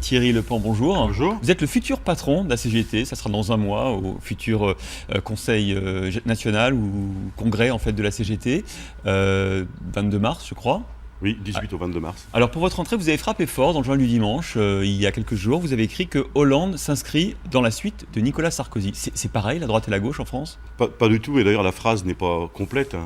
Thierry Lepan, bonjour. Bonjour. Vous êtes le futur patron de la CGT, ça sera dans un mois au futur conseil national ou congrès en fait de la CGT, 22 mars je crois. Oui, 18 au 22 mars. Alors pour votre entrée, vous avez frappé fort dans le journal du dimanche, il y a quelques jours, vous avez écrit que Hollande s'inscrit dans la suite de Nicolas Sarkozy. C'est pareil, la droite et la gauche en France? Pas du tout, et d'ailleurs la phrase n'est pas complète.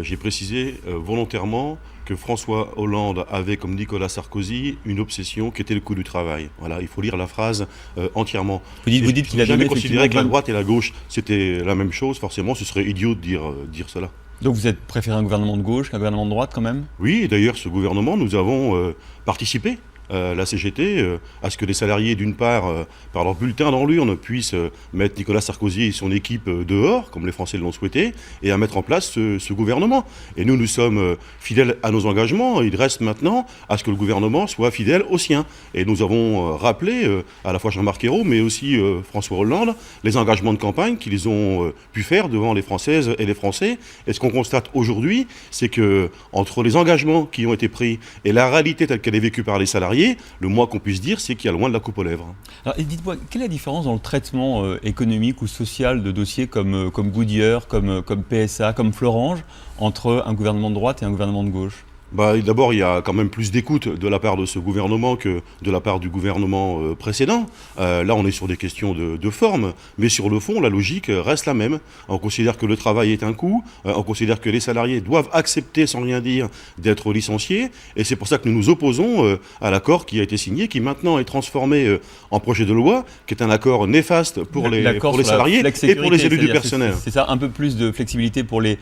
J'ai précisé volontairement que François Hollande avait, comme Nicolas Sarkozy, une obsession qui était le coût du travail. Voilà, il faut lire la phrase entièrement. Vous dites qu'il a jamais donné considéré que la effectivement... droite et la gauche c'était la même chose. Forcément, ce serait idiot de dire cela. Donc vous êtes préféré un gouvernement de gauche qu'un gouvernement de droite quand même? Oui, et d'ailleurs, ce gouvernement, nous avons participé. La CGT, à ce que les salariés, d'une part, par leur bulletin dans l'urne, puissent mettre Nicolas Sarkozy et son équipe dehors, comme les Français l'ont souhaité, et à mettre en place ce gouvernement. Et nous sommes fidèles à nos engagements. Il reste maintenant à ce que le gouvernement soit fidèle aux siens. Et nous avons rappelé, à la fois Jean-Marc Ayrault, mais aussi François Hollande, les engagements de campagne qu'ils ont pu faire devant les Françaises et les Français. Et ce qu'on constate aujourd'hui, c'est que entre les engagements qui ont été pris et la réalité telle qu'elle est vécue par les salariés, le moins qu'on puisse dire, c'est qu'il y a loin de la coupe aux lèvres. Alors, dites-moi, quelle est la différence dans le traitement économique ou social de dossiers comme Goodyear, comme PSA, comme Florange, entre un gouvernement de droite et un gouvernement de gauche? D'abord, il y a quand même plus d'écoute de la part de ce gouvernement que de la part du gouvernement précédent. Là, on est sur des questions de forme, mais sur le fond, la logique reste la même. On considère que le travail est un coût, on considère que les salariés doivent accepter, sans rien dire, d'être licenciés, et c'est pour ça que nous nous opposons à l'accord qui a été signé, qui maintenant est transformé en projet de loi, qui est un accord néfaste pour les salariés et pour les élus du personnel. C'est ça, un peu plus de flexibilité pour les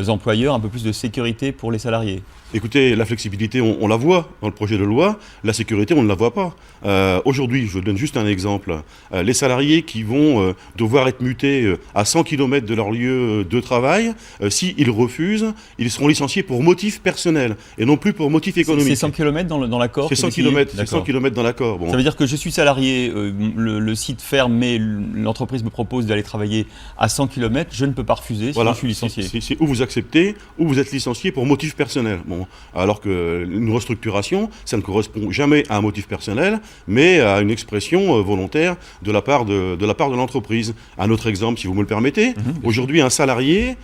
employeurs, un peu plus de sécurité pour les salariés. Écoutez, la flexibilité, on la voit dans le projet de loi. La sécurité, on ne la voit pas. Aujourd'hui, je vous donne juste un exemple. Les salariés qui vont devoir être mutés à 100 km de leur lieu de travail, s'ils refusent, ils seront licenciés pour motif personnel et non plus pour motif économique. C'est 100 km dans l'accord? C'est 100 km dans l'accord. Bon. Ça veut dire que je suis salarié, le site ferme, mais l'entreprise me propose d'aller travailler à 100 km, je ne peux pas refuser, sinon je suis licencié. C'est où vous acceptez, ou vous êtes licencié pour motif personnel. Bon. Alors qu'une restructuration, ça ne correspond jamais à un motif personnel, mais à une expression volontaire de la part de l'entreprise. Un autre exemple, si vous me le permettez. Aujourd'hui, un salarié,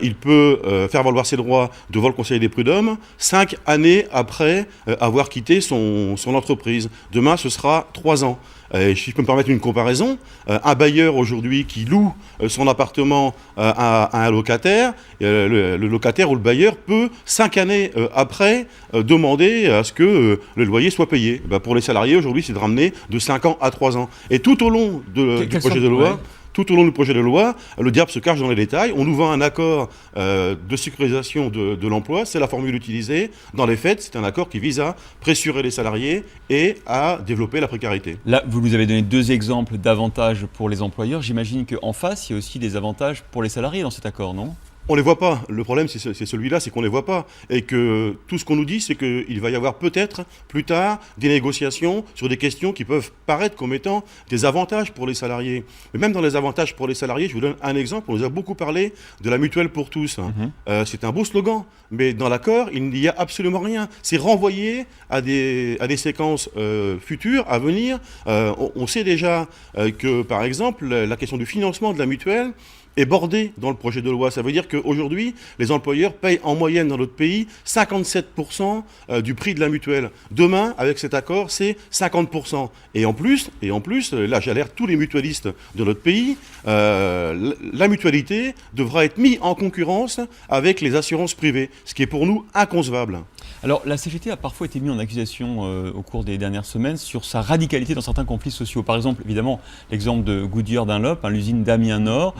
il peut faire valoir ses droits devant le Conseil des prud'hommes 5 années après avoir quitté son entreprise. Demain, ce sera 3 ans. Si je peux me permettre une comparaison, un bailleur aujourd'hui qui loue son appartement à un locataire, le locataire ou le bailleur peut 5 années après demander à ce que le loyer soit payé. Pour les salariés aujourd'hui, c'est de ramener de 5 ans à 3 ans. Et tout au long du projet de loi... Tout au long du projet de loi, le diable se cache dans les détails. On nous vend un accord de sécurisation de l'emploi, c'est la formule utilisée. Dans les faits, c'est un accord qui vise à pressurer les salariés et à développer la précarité. Là, vous nous avez donné 2 exemples d'avantages pour les employeurs. J'imagine qu'en face, il y a aussi des avantages pour les salariés dans cet accord, non ? On ne les voit pas. Le problème, c'est celui-là, c'est qu'on ne les voit pas. Et que tout ce qu'on nous dit, c'est qu'il va y avoir peut-être, plus tard, des négociations sur des questions qui peuvent paraître comme étant des avantages pour les salariés. Mais même dans les avantages pour les salariés, je vous donne un exemple. On nous a beaucoup parlé de la mutuelle pour tous. C'est un beau slogan. Mais dans l'accord, il n'y a absolument rien. C'est renvoyé à des séquences futures, à venir. On sait déjà que, par exemple, la question du financement de la mutuelle est bordé dans le projet de loi. Ça veut dire qu'aujourd'hui, les employeurs payent en moyenne dans notre pays 57% du prix de la mutuelle. Demain, avec cet accord, c'est 50%. Et en plus, là j'alerte tous les mutualistes de notre pays, la mutualité devra être mise en concurrence avec les assurances privées, ce qui est pour nous inconcevable. Alors, la CGT a parfois été mise en accusation au cours des dernières semaines sur sa radicalité dans certains conflits sociaux. Par exemple, évidemment, l'exemple de Goodyear Dunlop, l'usine d'Amiens Nord.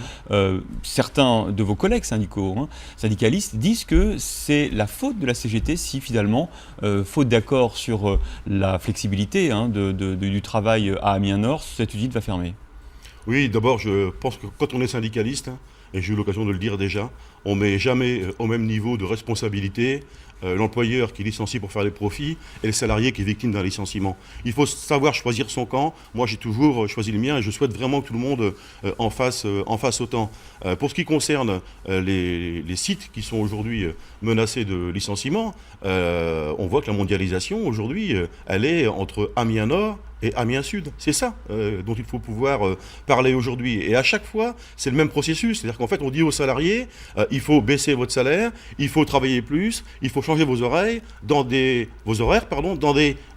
Certains de vos collègues syndicaux, syndicalistes, disent que c'est la faute de la CGT si finalement, faute d'accord sur la flexibilité du travail à Amiens Nord, cette usine va fermer. Oui, d'abord, je pense que quand on est syndicaliste, et j'ai eu l'occasion de le dire déjà, on ne met jamais au même niveau de responsabilité l'employeur qui licencie pour faire des profits et le salarié qui est victime d'un licenciement. Il faut savoir choisir son camp. Moi, j'ai toujours choisi le mien et je souhaite vraiment que tout le monde en fasse autant. Pour ce qui concerne les sites qui sont aujourd'hui menacés de licenciement, on voit que la mondialisation aujourd'hui, elle est entre Amiens Nord et Amiens Sud. C'est ça dont il faut pouvoir parler aujourd'hui. Et à chaque fois, c'est le même processus. C'est-à-dire qu'en fait, on dit aux salariés, il faut baisser votre salaire, il faut travailler plus, il faut changer vos horaires dans des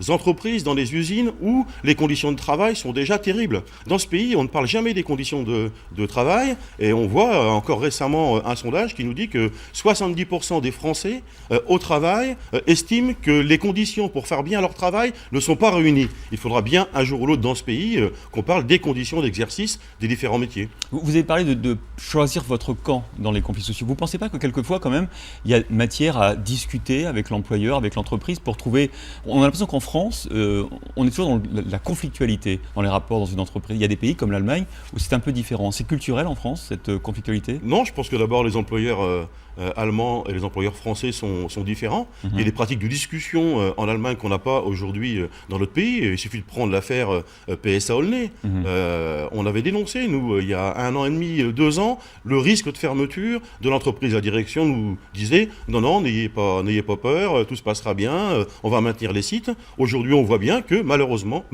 entreprises, dans des usines où les conditions de travail sont déjà terribles. Dans ce pays, on ne parle jamais des conditions de travail. Et on voit encore récemment un sondage qui nous dit que 70% des Français au travail estiment que les conditions pour faire bien leur travail ne sont pas réunies. Il faudra bien un jour ou l'autre dans ce pays qu'on parle des conditions d'exercice des différents métiers. Vous avez parlé de choisir votre camp dans les conflits sociaux. Vous ne pensez pas que quelquefois quand même il y a matière à discuter avec l'employeur, avec l'entreprise pour trouver... On a l'impression qu'en France, on est toujours dans la conflictualité dans les rapports dans une entreprise. Il y a des pays comme l'Allemagne où c'est un peu différent. C'est culturel en France cette conflictualité ? Non, je pense que d'abord les employeurs allemands et les employeurs français sont différents. Il y a des pratiques de discussion en Allemagne qu'on n'a pas aujourd'hui dans notre pays. Il suffit de prendre l'affaire PSA Aulnay. On avait dénoncé, nous, il y a 1 an et demi, 2 ans, le risque de fermeture de l'entreprise. La direction nous disait non, n'ayez pas peur, tout se passera bien, on va maintenir les sites. Aujourd'hui, on voit bien que malheureusement,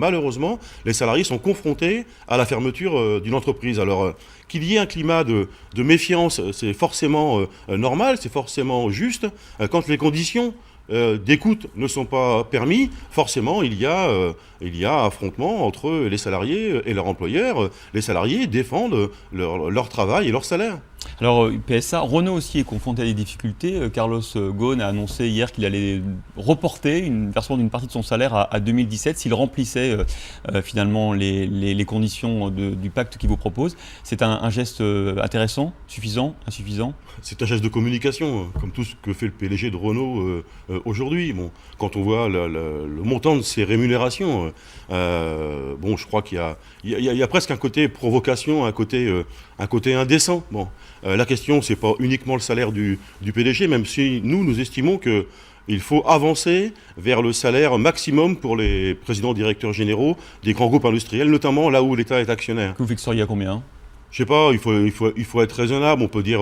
les salariés sont confrontés à la fermeture d'une entreprise. Alors, qu'il y ait un climat de méfiance, c'est forcément normal, c'est forcément juste. Quand les conditions d'écoute ne sont pas permis, forcément il y a affrontement entre les salariés et leur employeur. Les salariés défendent leur travail et leur salaire. Alors PSA, Renault aussi est confronté à des difficultés. Carlos Ghosn a annoncé hier qu'il allait reporter une version d'une partie de son salaire à 2017 s'il remplissait finalement les conditions du pacte qu'il vous propose. C'est un geste intéressant, suffisant, insuffisant ? C'est un geste de communication, comme tout ce que fait le PDG de Renault aujourd'hui. Bon, quand on voit le montant de ses rémunérations, je crois qu'il y a presque un côté provocation, un côté indécent. Bon, la question, c'est pas uniquement le salaire du PDG, même si nous estimons que il faut avancer vers le salaire maximum pour les présidents directeurs généraux des grands groupes industriels, notamment là où l'État est actionnaire. Que vous fixeriez à combien ? Je sais pas, il faut être raisonnable. On peut dire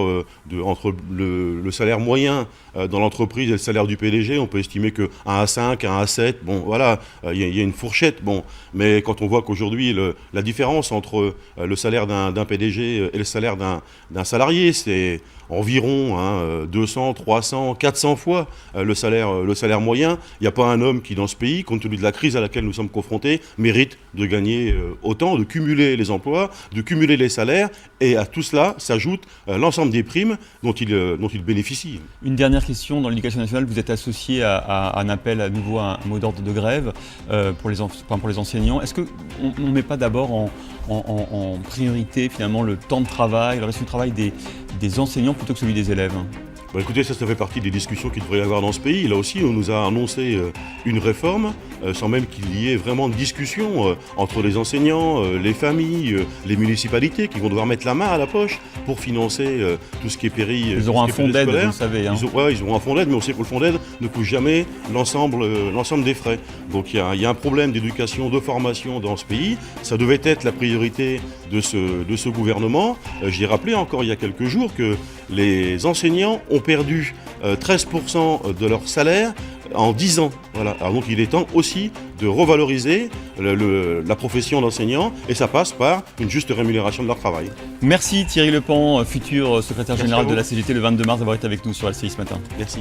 entre le salaire moyen dans l'entreprise et le salaire du PDG, on peut estimer que 1 à 5, 1 à 7, bon voilà, il y a une fourchette. Bon, mais quand on voit qu'aujourd'hui la différence entre le salaire d'un PDG et le salaire d'un salarié, c'est environ 200, 300, 400 fois le salaire moyen. Il n'y a pas un homme qui, dans ce pays, compte tenu de la crise à laquelle nous sommes confrontés, mérite de gagner autant, de cumuler les emplois, de cumuler les salaires, et à tout cela s'ajoute l'ensemble des primes dont il bénéficie. Une dernière question, dans l'Éducation nationale, vous êtes associé à un appel à nouveau à un mot d'ordre de grève pour les enseignants. Est-ce qu'on ne met pas d'abord en priorité finalement le temps de travail, le reste du travail des enseignants plutôt que celui des élèves ? Écoutez, ça fait partie des discussions qu'il devrait y avoir dans ce pays. Là aussi, on nous a annoncé une réforme, sans même qu'il y ait vraiment de discussion entre les enseignants, les familles, les municipalités qui vont devoir mettre la main à la poche pour financer tout ce qui est péri. Ils auront un fonds d'aide, vous le savez. Ils auront un fonds d'aide, mais on sait que le fonds d'aide ne couvre jamais l'ensemble des frais. Donc il y a un problème d'éducation, de formation dans ce pays. Ça devait être la priorité de ce gouvernement. J'ai rappelé encore il y a quelques jours que les enseignants ont perdu 13% de leur salaire en 10 ans. Voilà. Alors donc il est temps aussi de revaloriser la profession d'enseignant, et ça passe par une juste rémunération de leur travail. Merci Thierry Lepant, futur secrétaire général de la CGT le 22 mars, d'avoir été avec nous sur LCI ce matin. Merci.